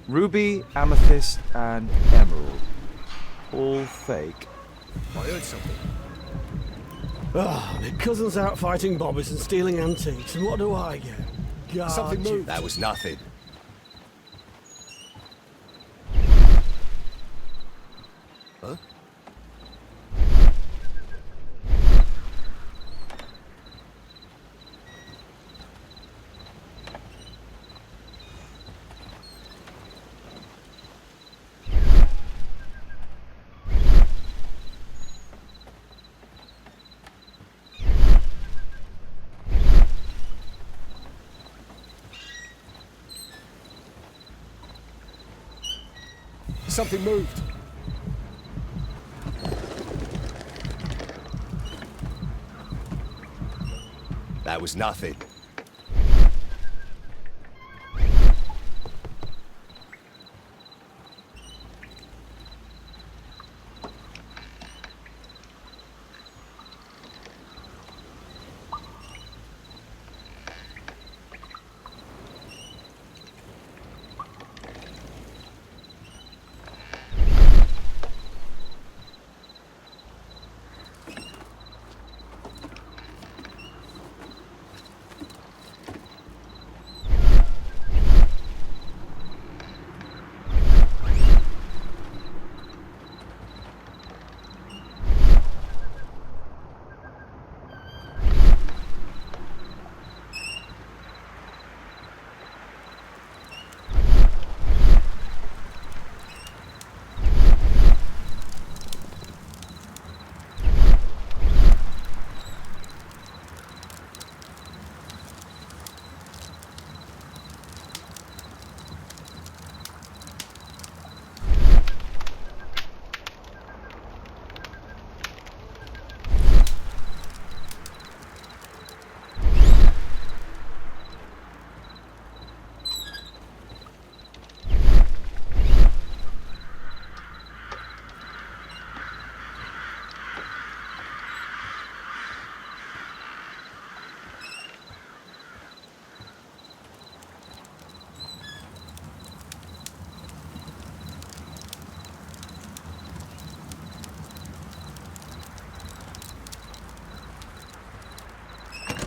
Ruby, amethyst, and emerald. All fake. I heard something. Ah, my cousin's out fighting bobbies and stealing antiques, and what do I get? Something Gotcha. moved. That was nothing. Huh? Something moved. That was nothing.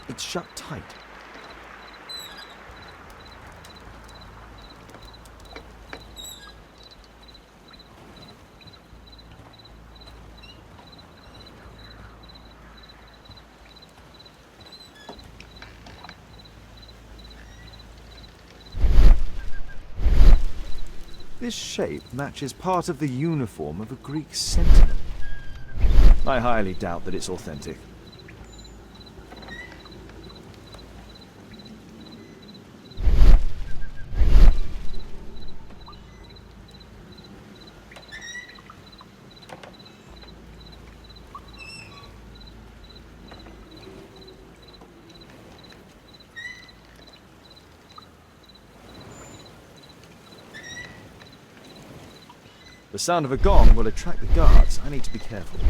It's shut tight. This shape matches part of the uniform of a Greek sentinel. I highly doubt that it's authentic. The sound of a gong will attract the guards. I need to be careful.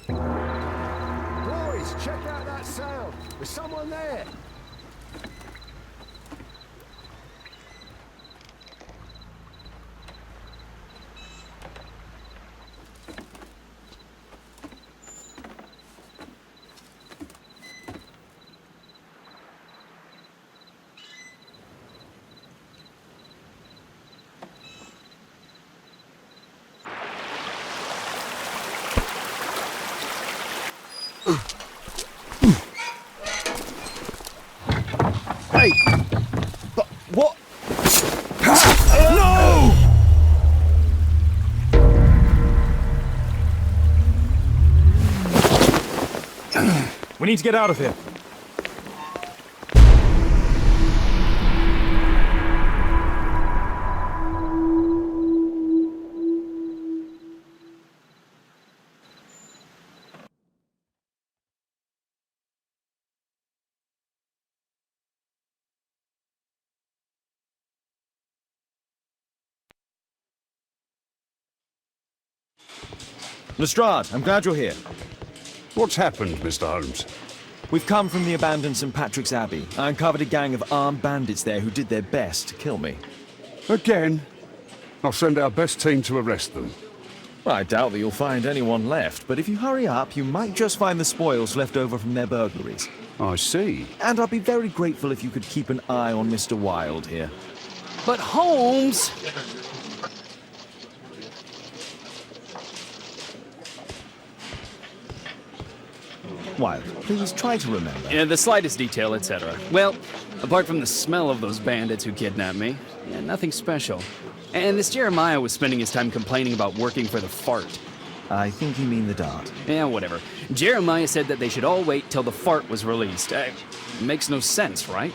Boys, check out that sound. There's someone there. Hey! But what? No! We need to get out of here. Lestrade, I'm glad you're here. What's happened, Mr. Holmes? We've come from the abandoned St. Patrick's Abbey. I uncovered a gang of armed bandits there who did their best to kill me. Again? I'll send our best team to arrest them. Well, I doubt that you'll find anyone left, but if you hurry up, you might just find the spoils left over from their burglaries. I see. And I'd be very grateful if you could keep an eye on Mr. Wilde here. But Holmes! Wilde, please try to remember. Yeah, the slightest detail, etc. Well, apart from the smell of those bandits who kidnapped me, yeah, nothing special. And this Jeremiah was spending his time complaining about working for the fart. I think you mean the dart. Yeah, whatever. Jeremiah said that they should all wait till the fart was released. Makes no sense, right?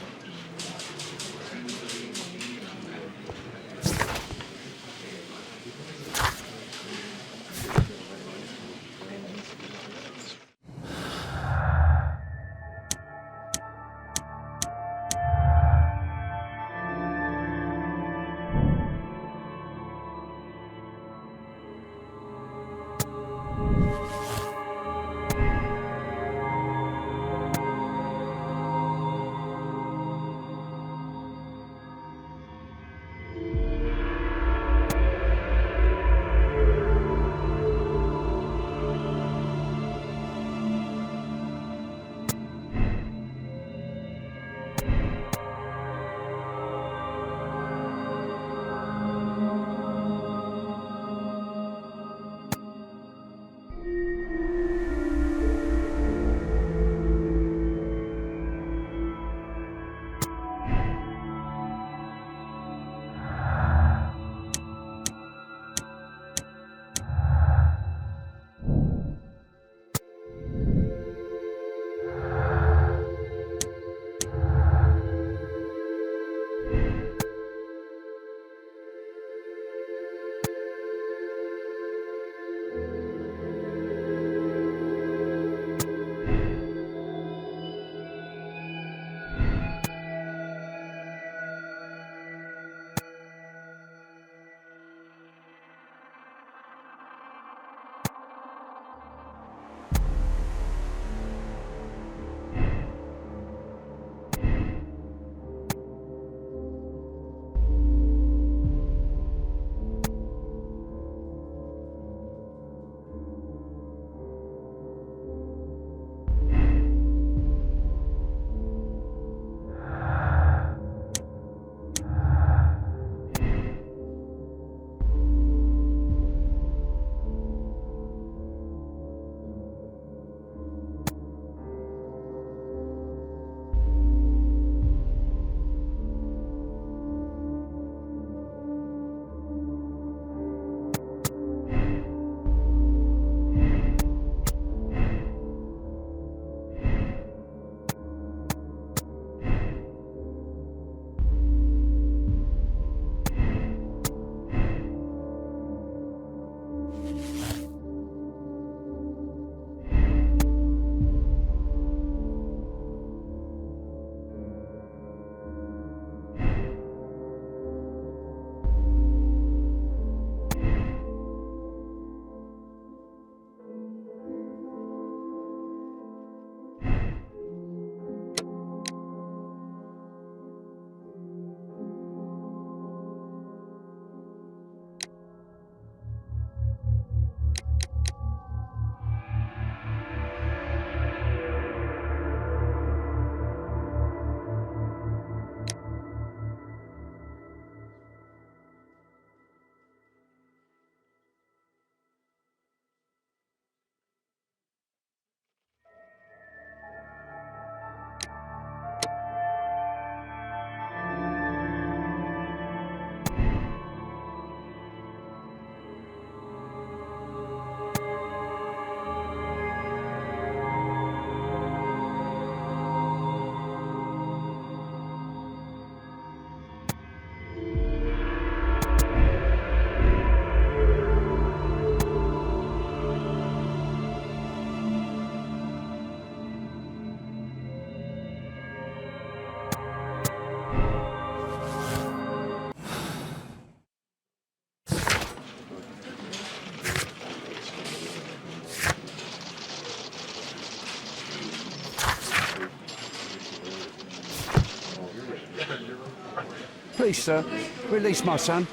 Please, sir, release my son.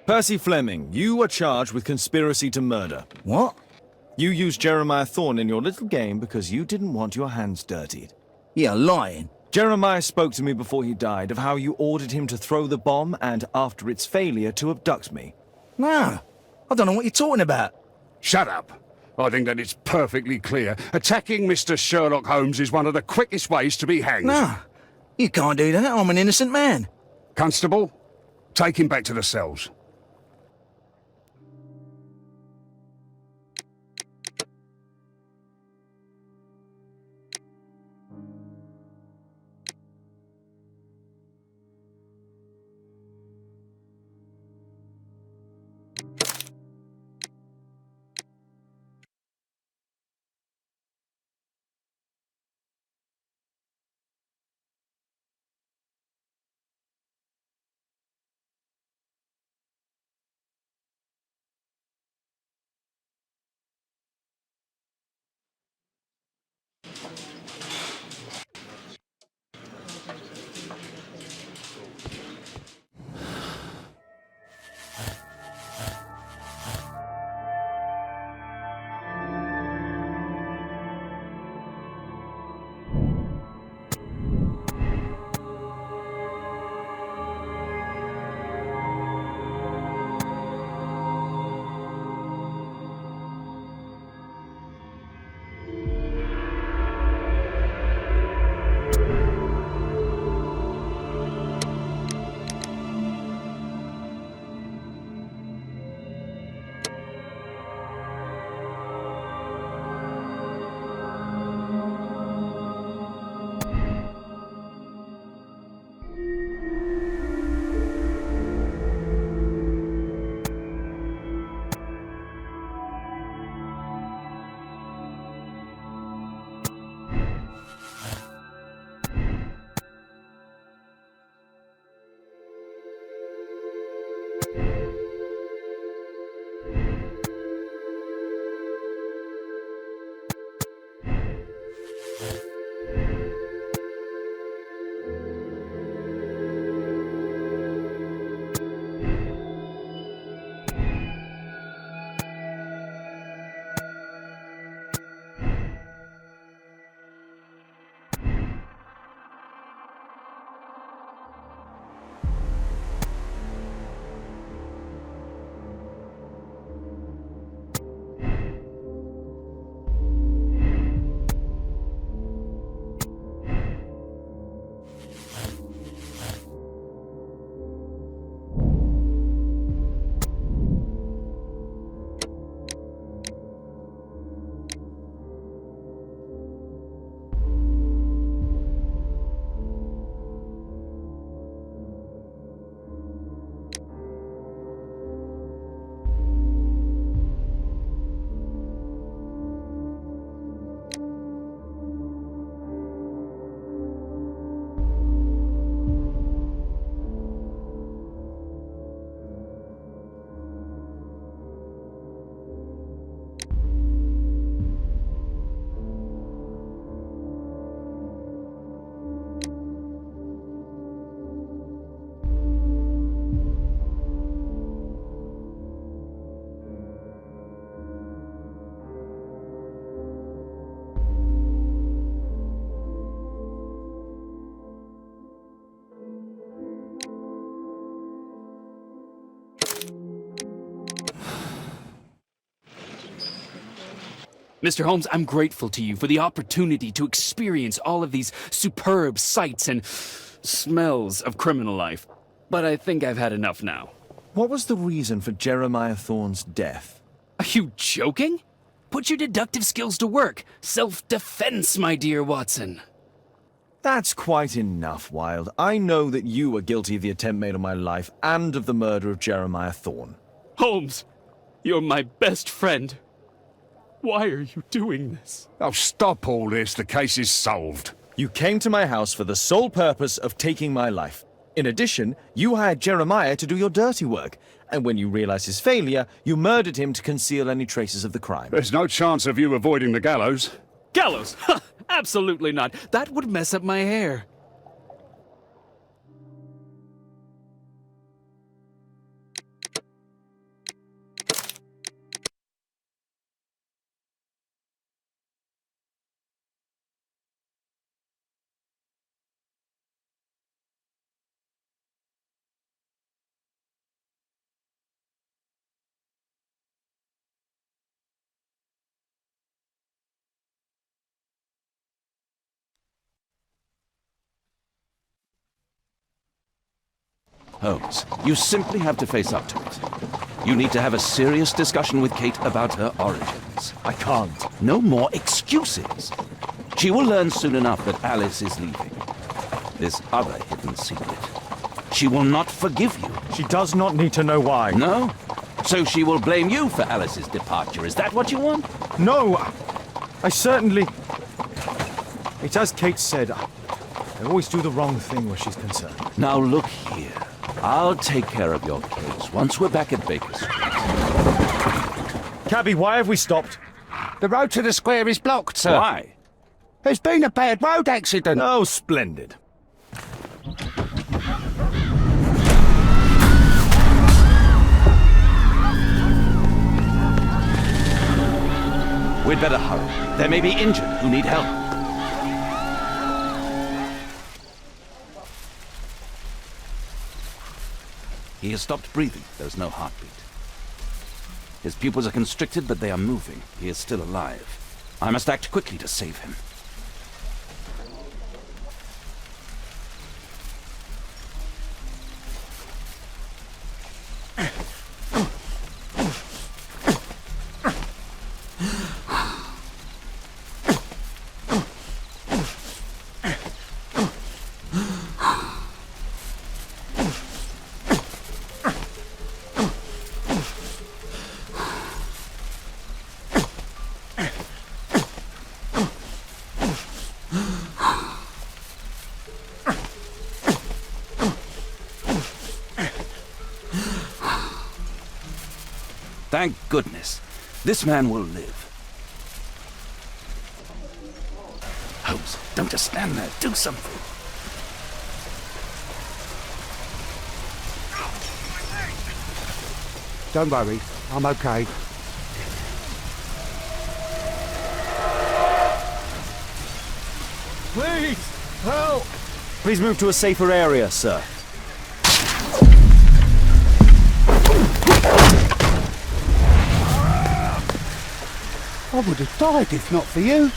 Percy Fleming, you are charged with conspiracy to murder. What? You used Jeremiah Thorne in your little game because you didn't want your hands dirtied. You're lying. Jeremiah spoke to me before he died of how you ordered him to throw the bomb and, after its failure, to abduct me. No, I don't know what you're talking about. Shut up. I think that it's perfectly clear. Attacking Mr. Sherlock Holmes is one of the quickest ways to be hanged. No, you can't do that. I'm an innocent man. Constable, take him back to the cells. Mr. Holmes, I'm grateful to you for the opportunity to experience all of these superb sights and smells of criminal life. But I think I've had enough now. What was the reason for Jeremiah Thorne's death? Are you joking? Put your deductive skills to work. Self-defense, my dear Watson. That's quite enough, Wilde. I know that you were guilty of the attempt made on my life and of the murder of Jeremiah Thorne. Holmes, you're my best friend. Why are you doing this? Oh, stop all this. The case is solved. You came to my house for the sole purpose of taking my life. In addition, you hired Jeremiah to do your dirty work. And when you realized his failure, you murdered him to conceal any traces of the crime. There's no chance of you avoiding the gallows. Gallows? Ha! Absolutely not. That would mess up my hair. Holmes, you simply have to face up to it. You need to have a serious discussion with Kate about her origins. I can't. No more excuses. She will learn soon enough that Alice is leaving. This other hidden secret. She will not forgive you. She does not need to know why. No? So she will blame you for Alice's departure. Is that what you want? No, I certainly... It's as Kate said, I always do the wrong thing where she's concerned. Now look here. I'll take care of your case once we're back at Baker Street. Cabby, why have we stopped? The road to the square is blocked, sir. Why? There's been a bad road accident. Oh, splendid. We'd better hurry. There may be injured who need help. He has stopped breathing. There's no heartbeat. His pupils are constricted, but they are moving. He is still alive. I must act quickly to save him. Thank goodness. This man will live. Holmes, don't just stand there. Do something. Don't worry. I'm okay. Please, help! Please move to a safer area, sir. I would have died if not for you.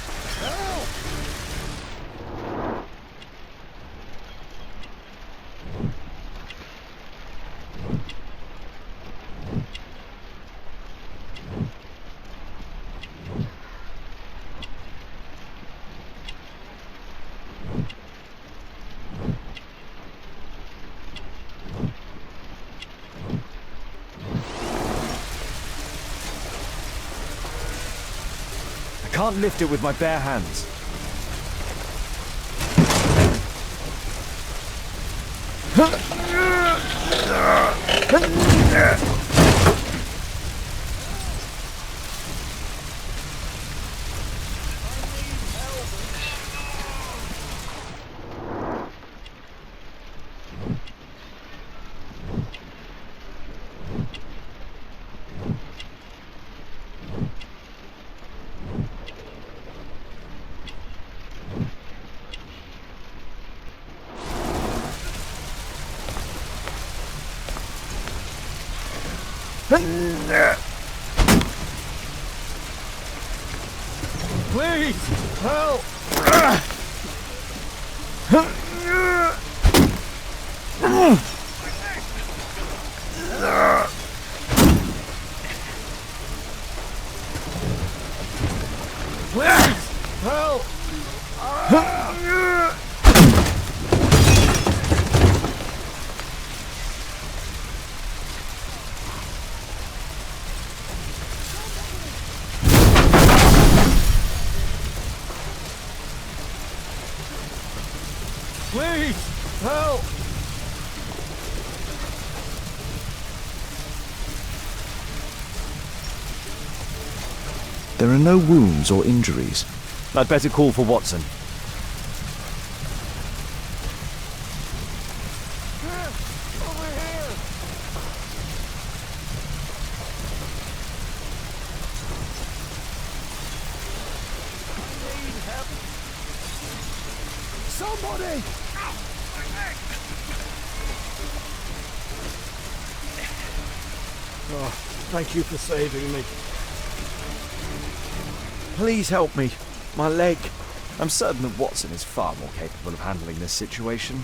I can't lift it with my bare hands. Please, help! Please, help! Please, help! There are no wounds or injuries. I'd better call for Watson. Over here! Somebody! Oh, thank you for saving me. Please help me. My leg. I'm certain that Watson is far more capable of handling this situation.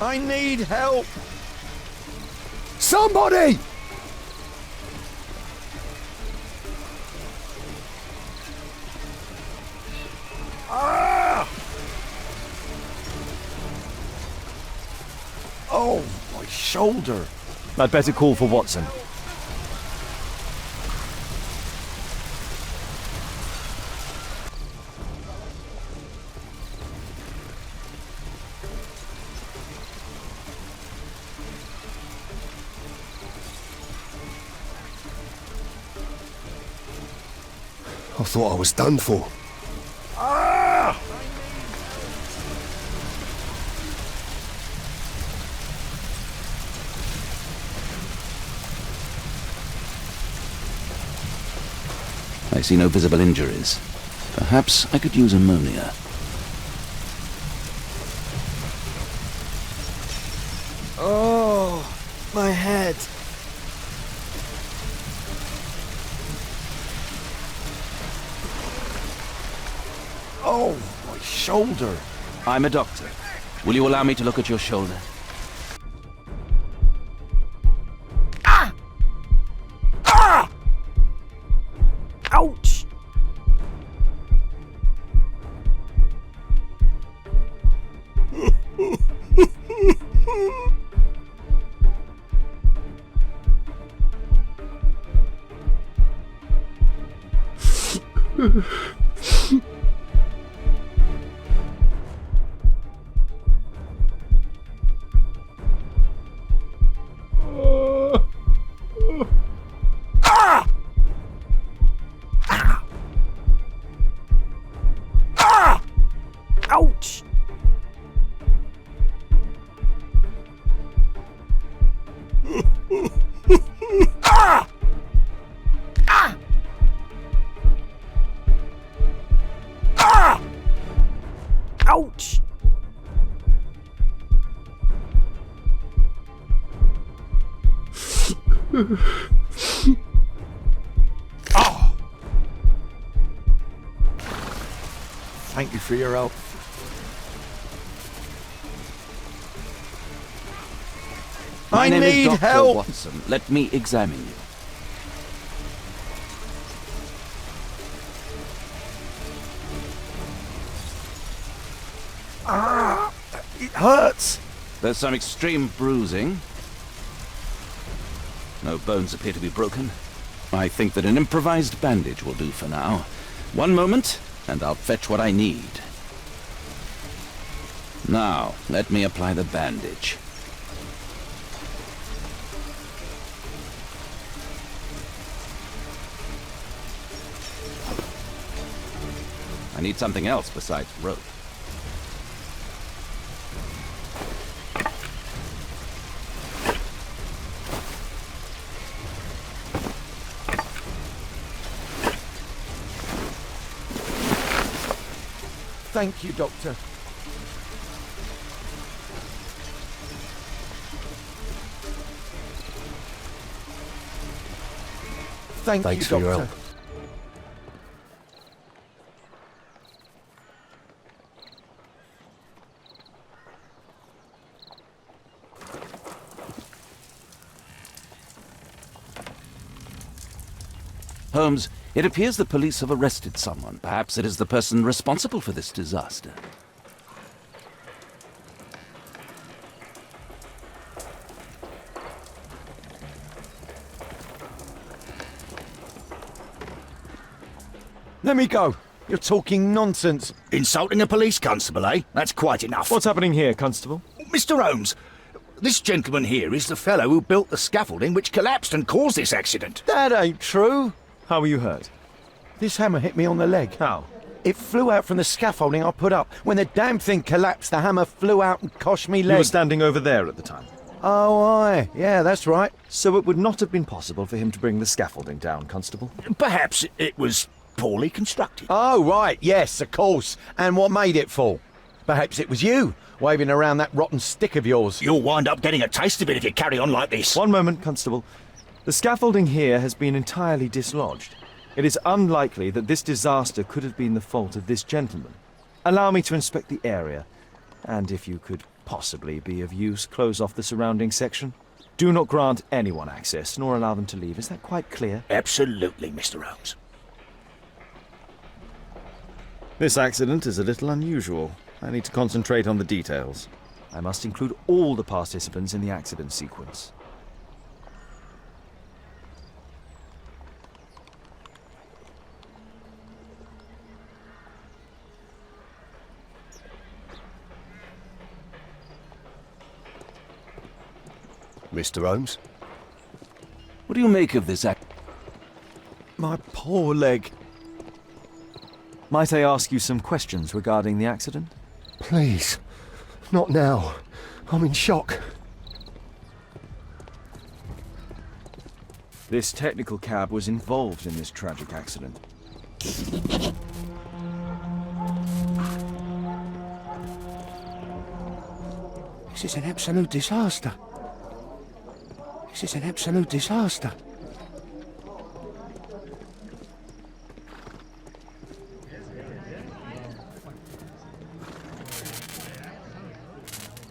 I need help! Somebody! Ah! Oh, my shoulder. I'd better call for Watson. I thought I was done for. Ah! I see no visible injuries. Perhaps I could use ammonia. Oh, my head. Oh, my shoulder. I'm a doctor. Will you allow me to look at your shoulder? Ah! Ah! Ouch! Ouch! Ah! Ah! Ah! Ouch! Oh! Thank you for your help. My name is need Dr. help. Watson. Let me examine you. Ah! It hurts. There's some extreme bruising. No bones appear to be broken. I think that an improvised bandage will do for now. One moment, and I'll fetch what I need. Now, let me apply the bandage. I need something else besides rope. Thank you, Doctor. Thanks for your Doctor. help. Holmes, it appears the police have arrested someone. Perhaps it is the person responsible for this disaster. Let me go. You're talking nonsense. Insulting a police constable, eh? That's quite enough. What's happening here, Constable? Mr. Holmes, this gentleman here is the fellow who built the scaffolding which collapsed and caused this accident. That ain't true. How were you hurt? This hammer hit me on the leg. How? It flew out from the scaffolding I put up. When the damn thing collapsed, the hammer flew out and coshed me You leg. were standing over there at the time. Oh, aye. Yeah, that's right. So it would not have been possible for him to bring the scaffolding down, Constable. Perhaps it was poorly constructed. Oh, right. Yes, of course. And what made it fall? Perhaps it was you, waving around that rotten stick of yours. You'll wind up getting a taste of it if you carry on like this. One moment, Constable. The scaffolding here has been entirely dislodged. It is unlikely that this disaster could have been the fault of this gentleman. Allow me to inspect the area, and if you could possibly be of use, close off the surrounding section. Do not grant anyone access, nor allow them to leave. Is that quite clear? Absolutely, Mr. Holmes. This accident is a little unusual. I need to concentrate on the details. I must include all the participants in the accident sequence. Mr. Holmes? What do you make of this My poor leg. Might I ask you some questions regarding the accident? Please. Not now. I'm in shock. This technical cab was involved in this tragic accident. This is an absolute disaster. This is an absolute disaster.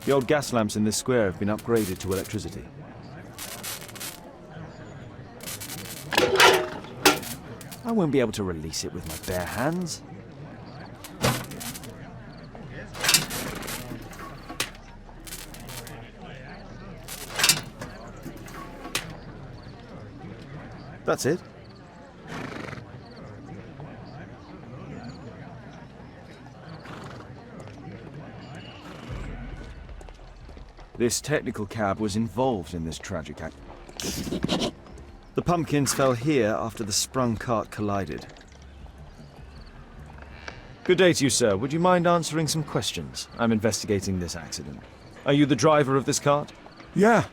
The old gas lamps in this square have been upgraded to electricity. I won't be able to release it with my bare hands. That's it. This technical cab was involved in this tragic act. The pumpkins fell here after the sprung cart collided. Good day to you, sir. Would you mind answering some questions? I'm investigating this accident. Are you the driver of this cart? Yeah.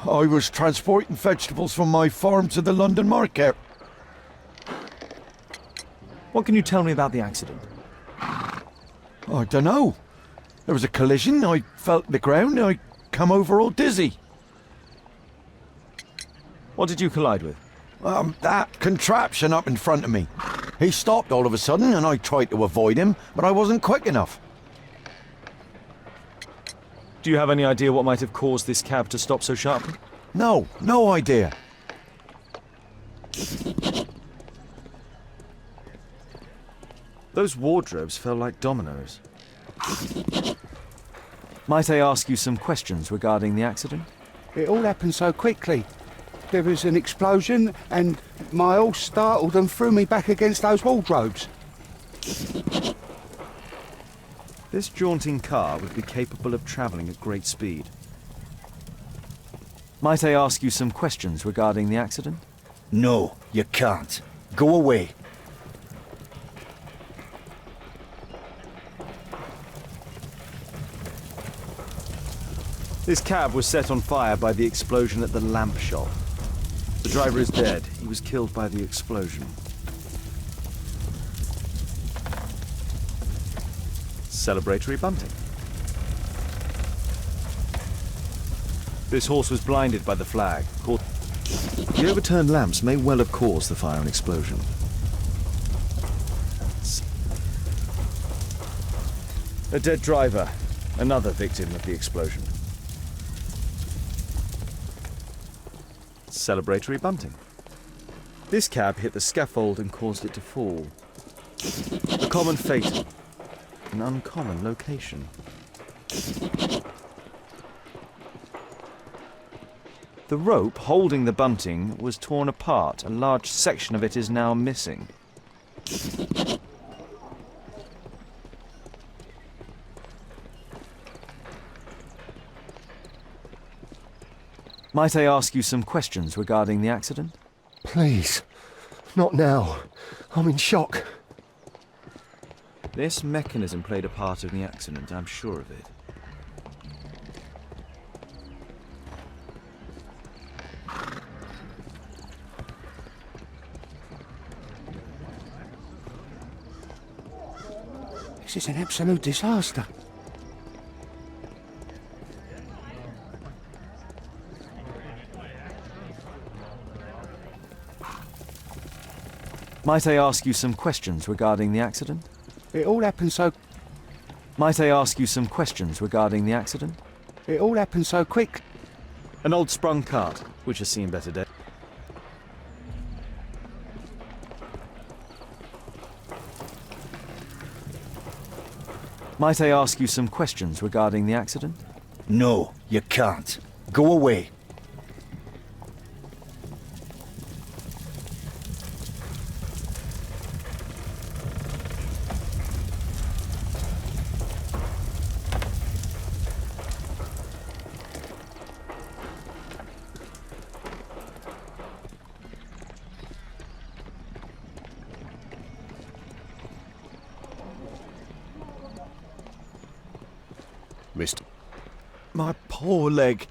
I was transporting vegetables from my farm to the London market. What can you tell me about the accident? I don't know. There was a collision. I felt the ground. I come over all dizzy. What did you collide with? That contraption up in front of me. He stopped all of a sudden and I tried to avoid him, but I wasn't quick enough. Do you have any idea what might have caused this cab to stop so sharply? No idea. Those wardrobes fell like dominoes. Might I ask you some questions regarding the accident? It all happened so quickly. There was an explosion and my horse startled and threw me back against those wardrobes. This jaunting car would be capable of travelling at great speed. Might I ask you some questions regarding the accident? No, you can't. Go away. This cab was set on fire by the explosion at the lamp shop. The driver is dead. He was killed by the explosion. Celebratory bunting. This horse was blinded by the flag. The overturned lamps may well have caused the fire and explosion. A dead driver, another victim of the explosion. Celebratory bunting. This cab hit the scaffold and caused it to fall. A common fate, an uncommon location. The rope holding the bunting was torn apart. A large section of it is now missing. Might I ask you some questions regarding the accident? Please. Not now. I'm in shock. This mechanism played a part in the accident, I'm sure of it. This is an absolute disaster. Might I ask you some questions regarding the accident? It all happened so... Might I ask you some questions regarding the accident? It all happened so quick. An old sprung cart, which has seen better days. Might I ask you some questions regarding the accident? No, you can't. Go away. Missed. My poor leg.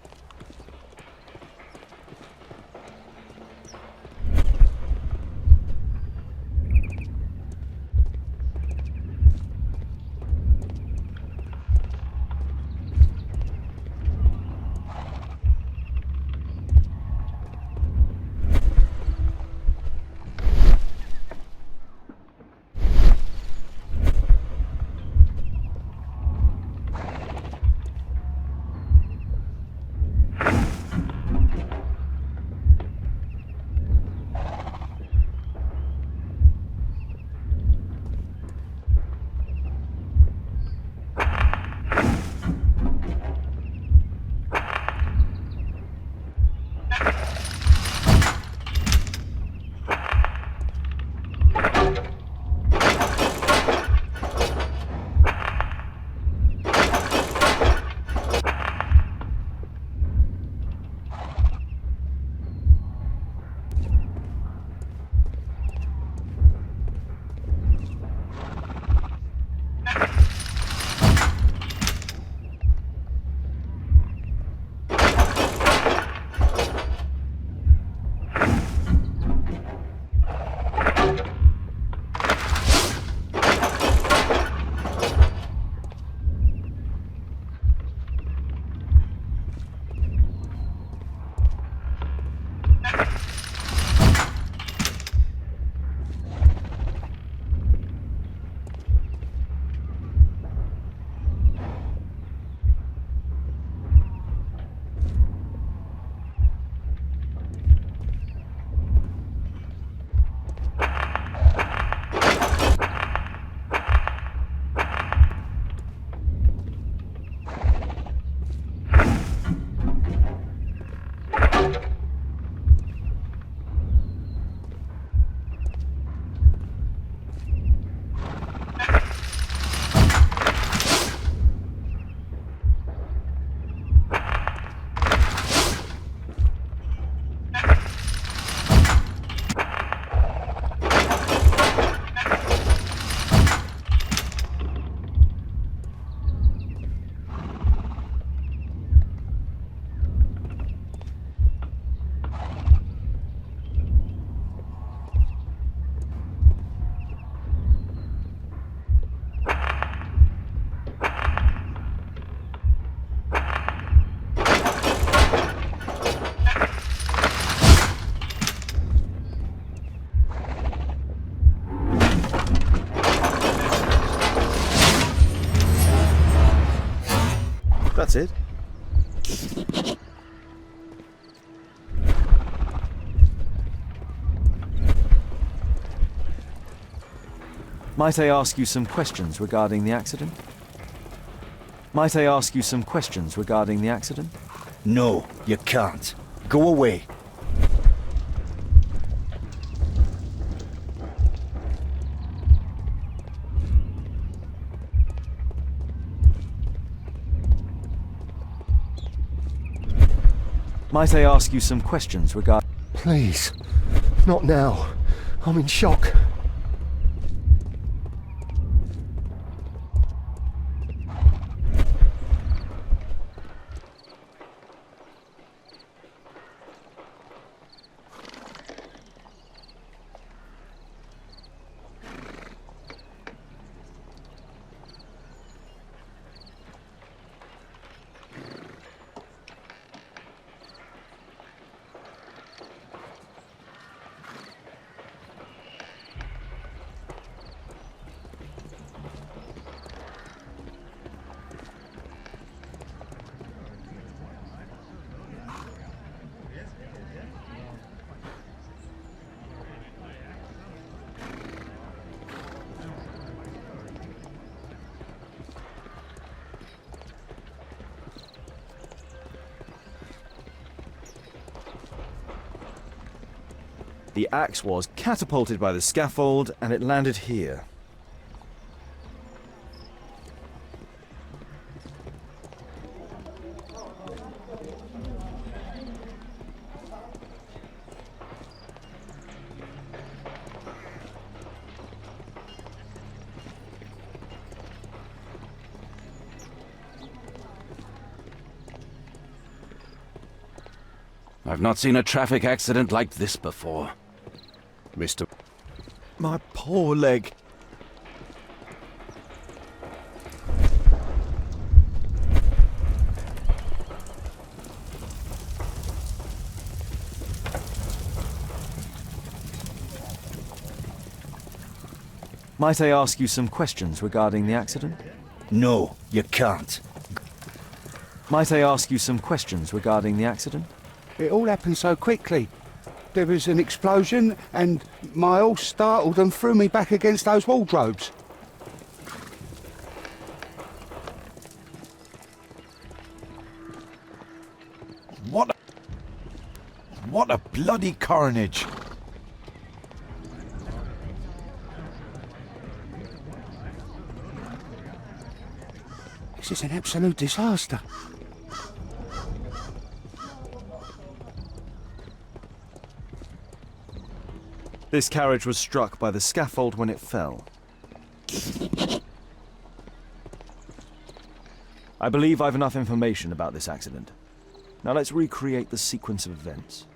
Might I ask you some questions regarding the accident? Might I ask you some questions regarding the accident? No, you can't. Go away. Might I ask you some questions regarding... Please. Not now. I'm in shock. The axe was catapulted by the scaffold and it landed here. I've not seen a traffic accident like this before. Mr. My poor leg. Might I ask you some questions regarding the accident? No, you can't. Might I ask you some questions regarding the accident? It all happened so quickly. There was an explosion, and my horse startled and threw me back against those wardrobes. What a bloody carnage! This is an absolute disaster. This carriage was struck by the scaffold when it fell. I believe I've enough information about this accident. Now let's recreate the sequence of events.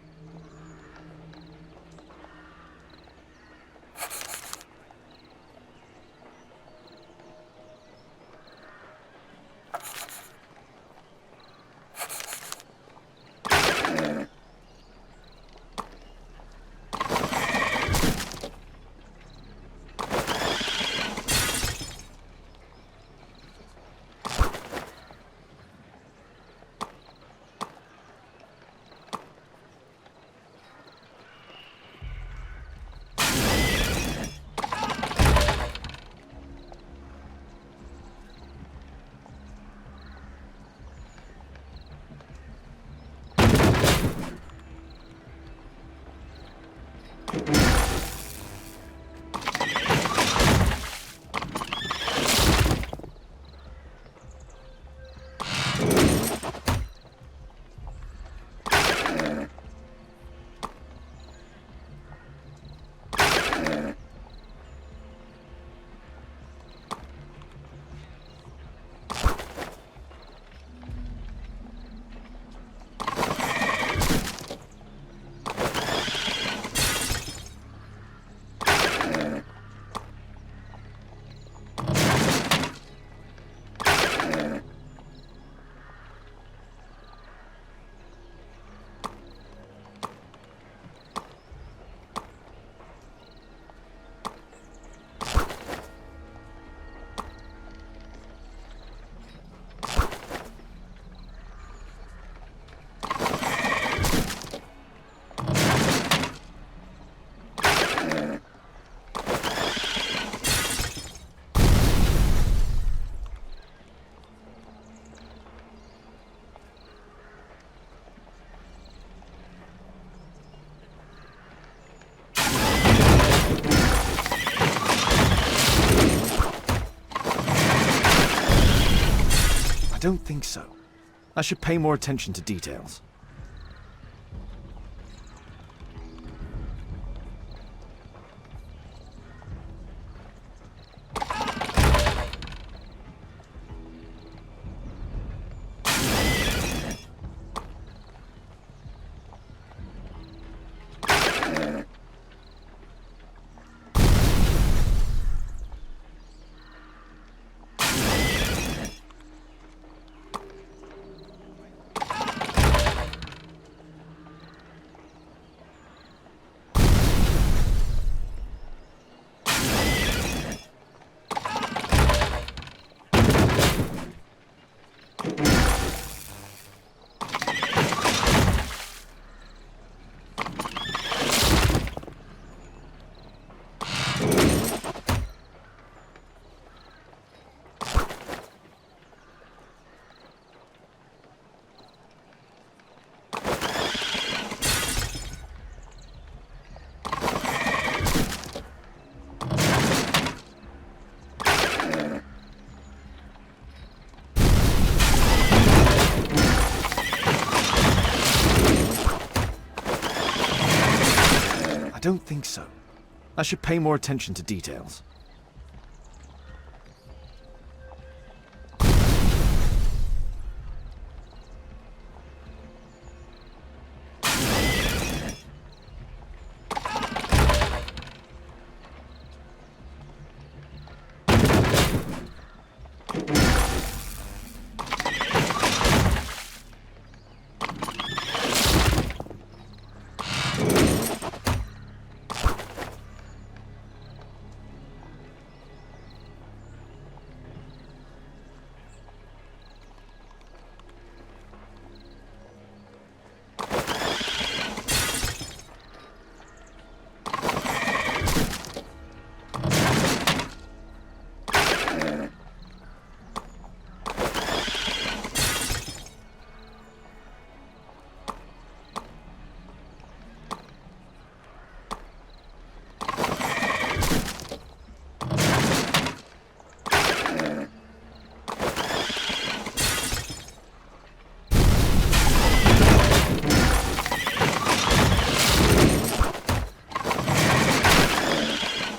don't think so. I should pay more attention to details. I don't think so. I should pay more attention to details.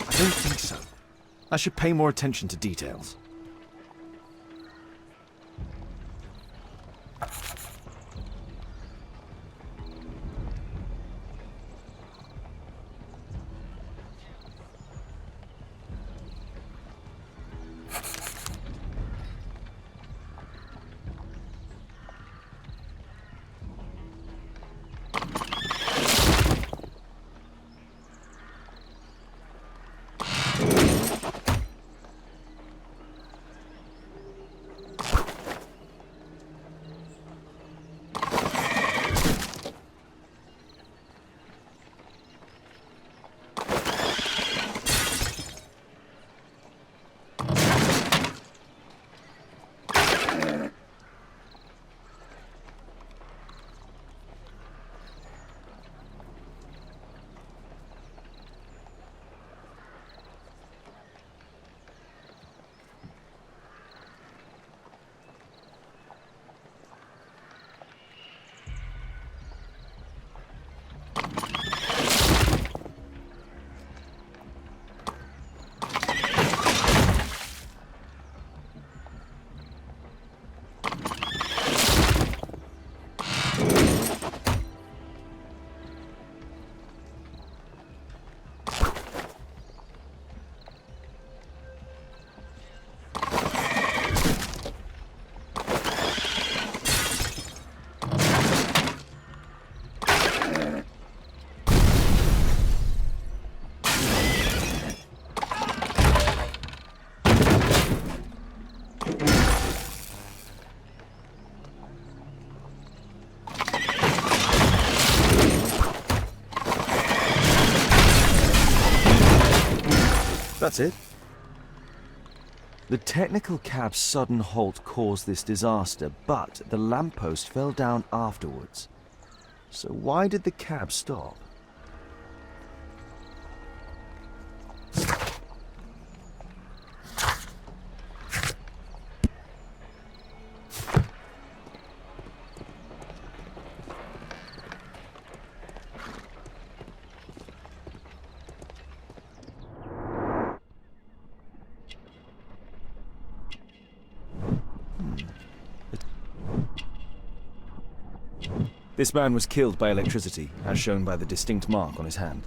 I don't think so. I should pay more attention to details. That's it. The technical cab's sudden halt caused this disaster, but the lamppost fell down afterwards. So why did the cab stop? This man was killed by electricity, as shown by the distinct mark on his hand.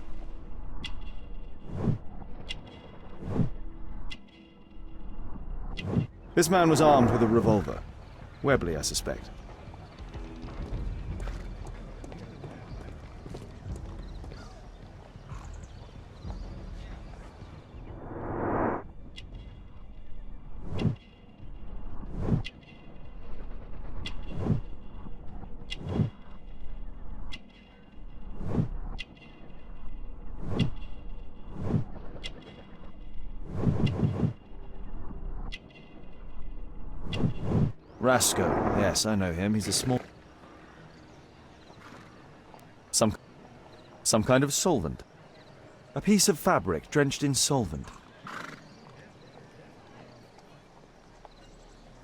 This man was armed with a revolver. Webley, I suspect. Rasco. Yes, I know him. He's a small... Some kind of solvent. A piece of fabric drenched in solvent.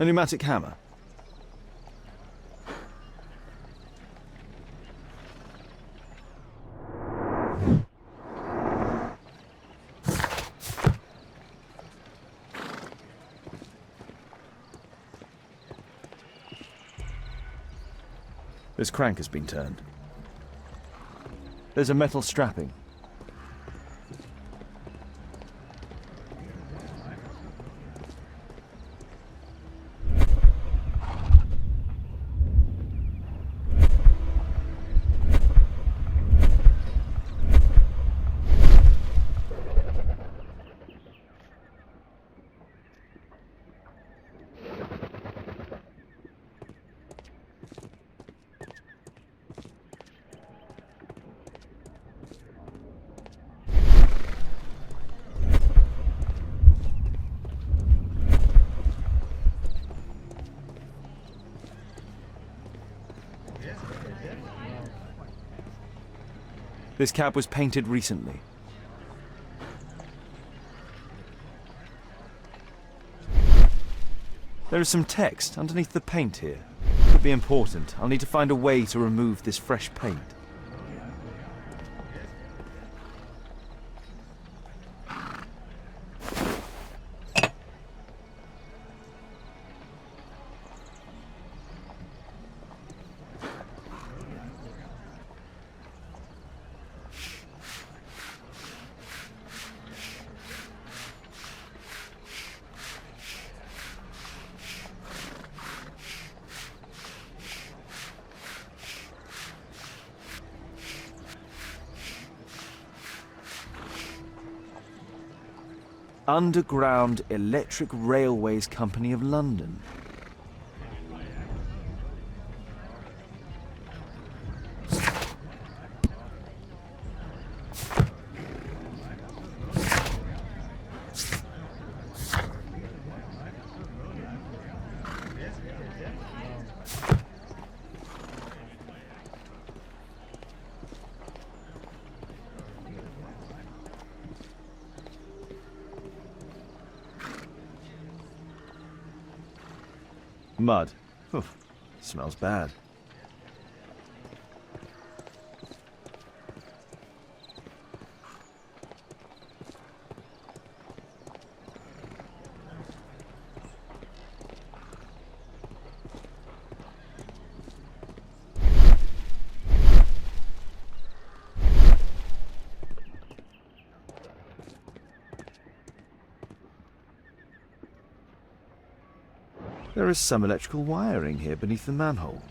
A pneumatic hammer. This crank has been turned. There's a metal strapping. This cab was painted recently. There is some text underneath the paint here. Could be important. I'll need to find a way to remove this fresh paint. Underground Electric Railways Company of London. Mud. Oof, smells bad. There is some electrical wiring here beneath the manhole.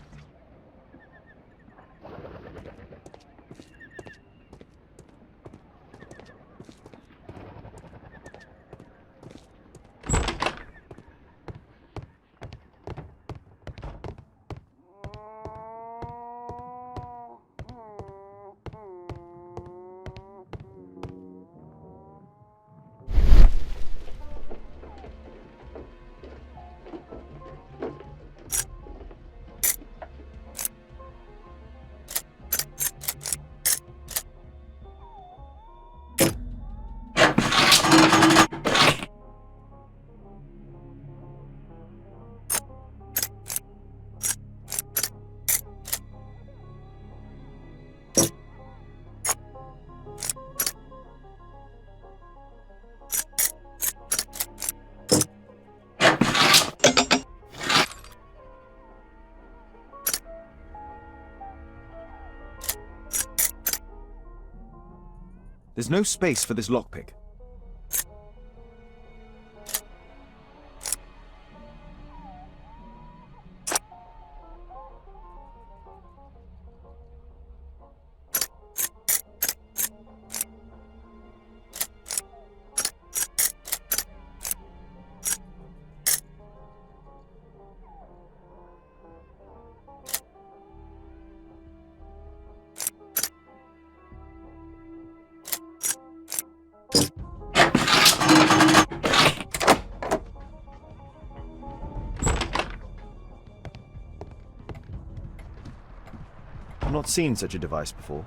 There's no space for this lockpick. I've not seen such a device before.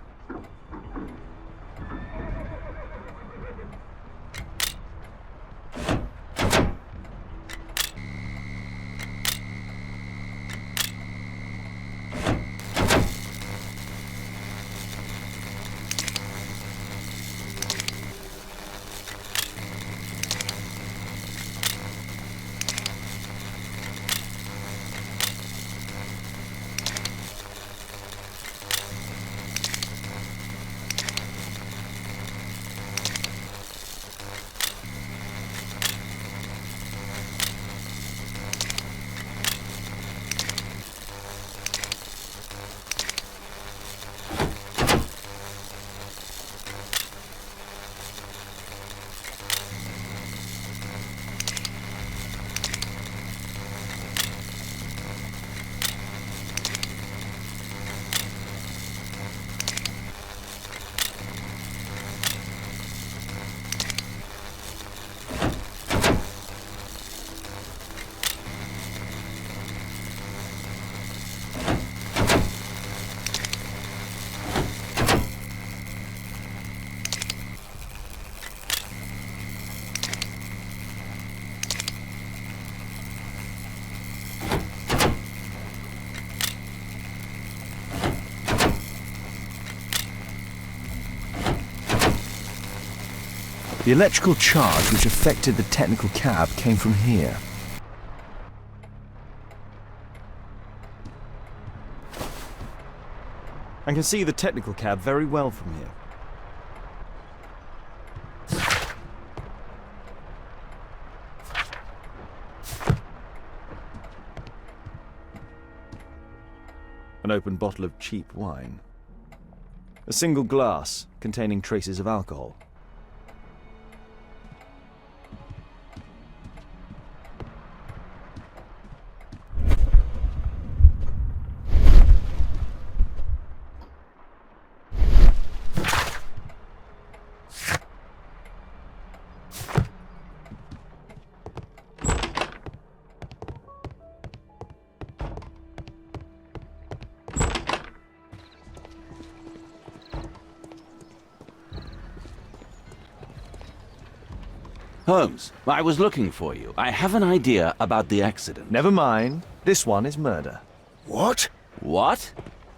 The electrical charge which affected the technical cab came from here. I can see the technical cab very well from here. An open bottle of cheap wine. A single glass containing traces of alcohol. Holmes, I was looking for you. I have an idea about the accident. Never mind. This one is murder. What? What?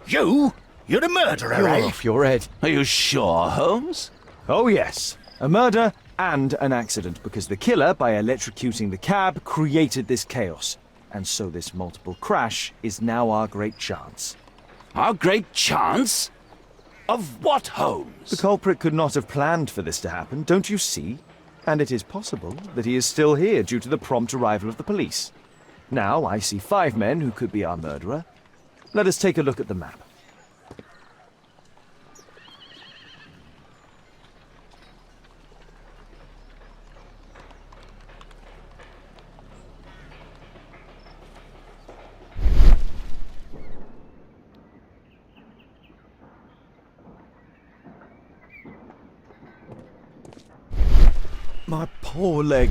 You? You're the murderer, You're eh? off your head. Are you sure, Holmes? Oh yes, a murder and an accident, because the killer, by electrocuting the cab, created this chaos. And so this multiple crash is now our great chance. Our great chance? Of what, Holmes? The culprit could not have planned for this to happen, don't you see? And it is possible that he is still here due to the prompt arrival of the police. Now I see 5 men who could be our murderer. Let us take a look at the map. My poor leg.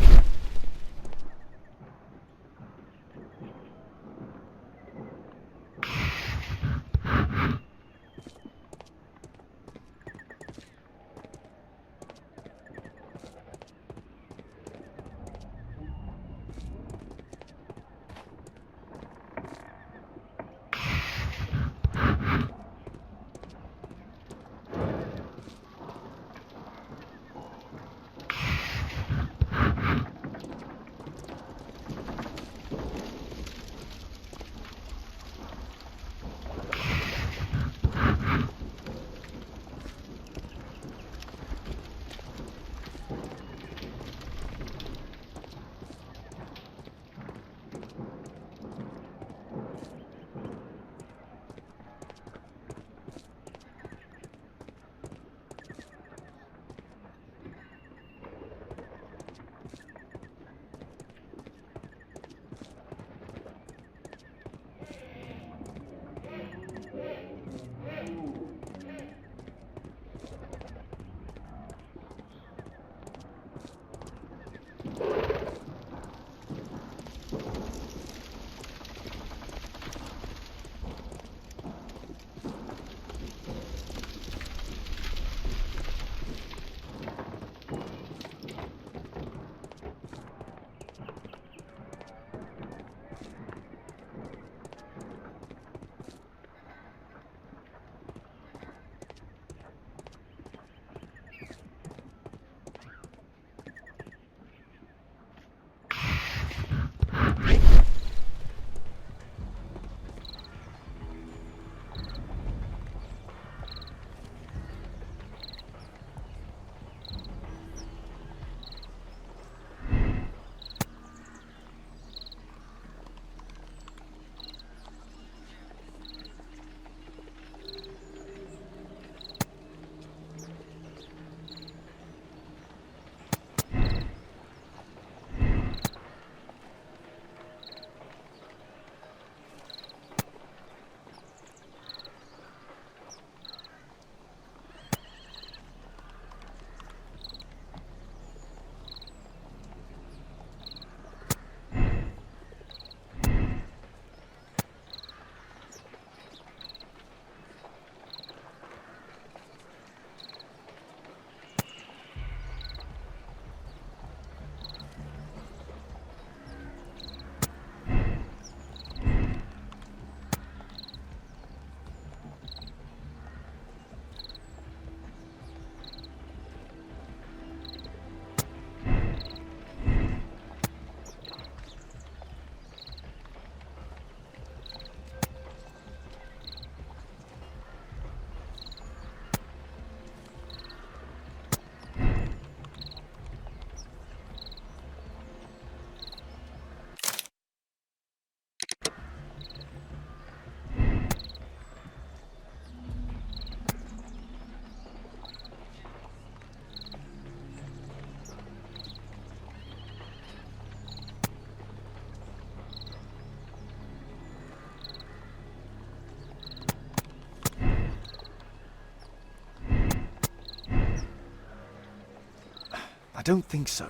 don't think so.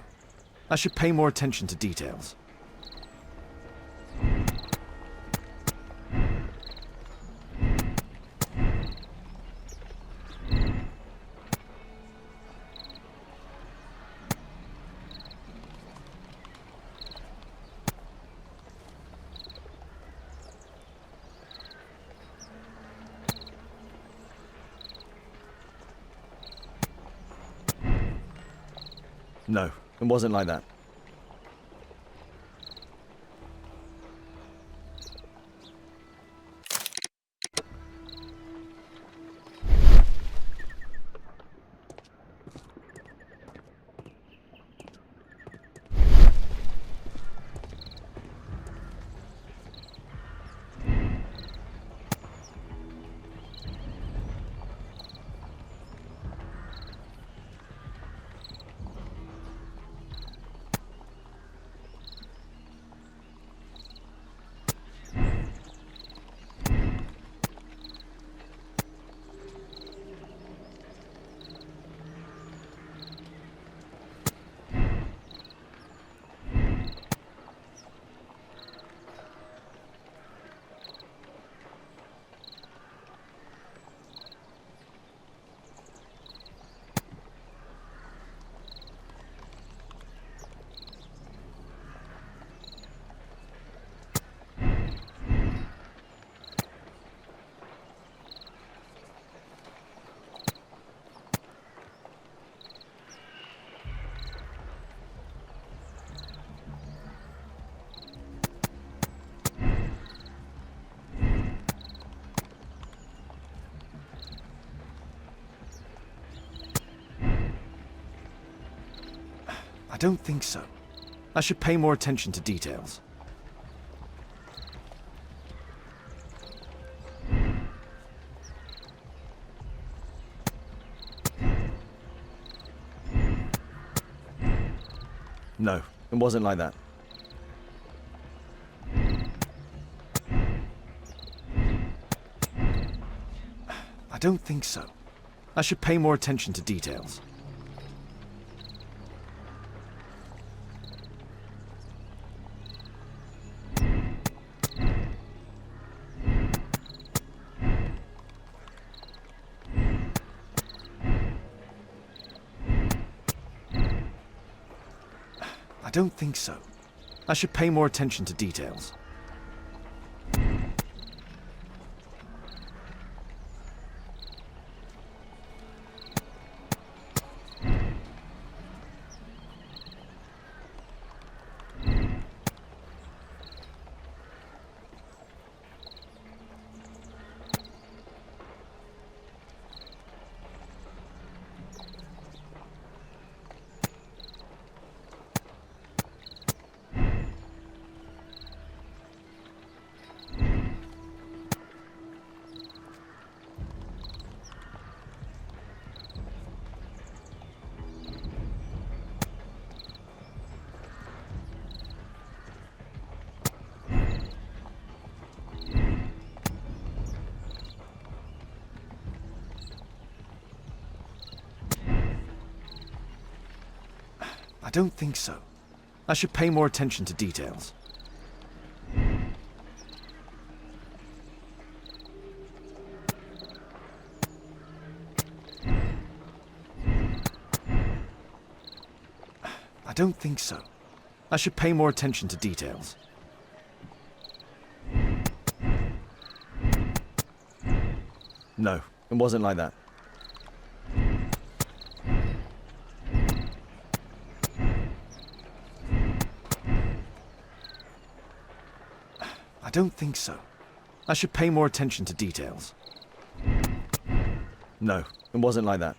I should pay more attention to details. No, it wasn't like that. I don't think so. I should pay more attention to details. No, it wasn't like that. I don't think so. I should pay more attention to details. I don't think so. I should pay more attention to details. I don't think so. I should pay more attention to details. I don't think so. I should pay more attention to details. No, it wasn't like that. I don't think so. I should pay more attention to details. No, it wasn't like that.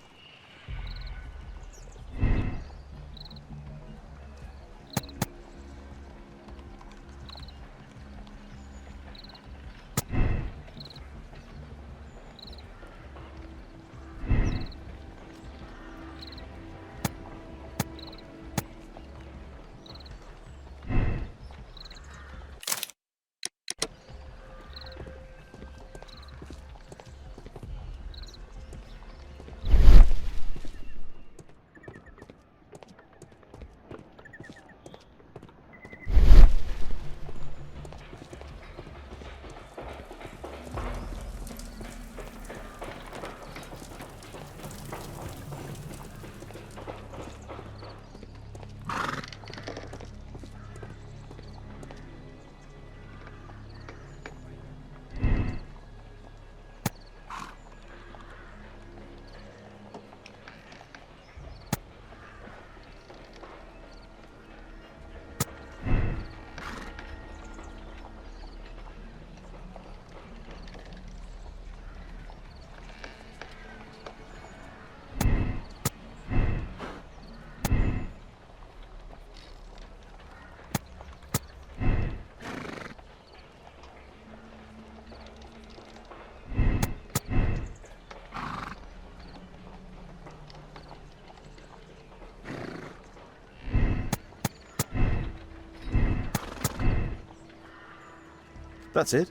That's it.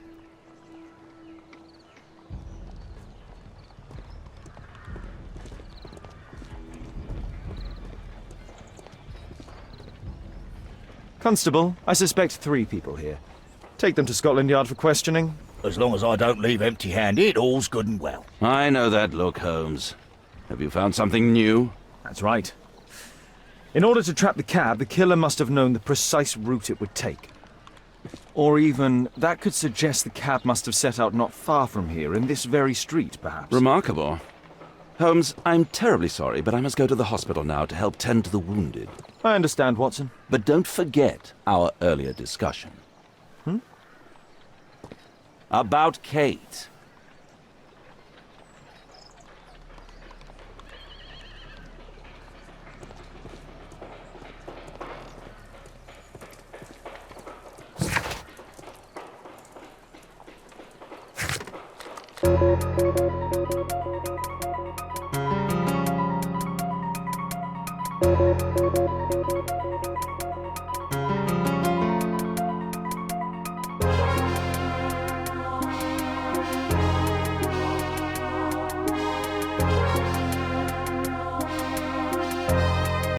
Constable, I suspect 3 people here. Take them to Scotland Yard for questioning. As long as I don't leave empty-handed, all's good and well. I know that look, Holmes. Have you found something new? That's right. In order to trap the cab, the killer must have known the precise route it would take. Or even, that could suggest the cab must have set out not far from here, in this very street, perhaps. Remarkable. Holmes, I'm terribly sorry, but I must go to the hospital now to help tend to the wounded. I understand, Watson. But don't forget our earlier discussion. About Kate.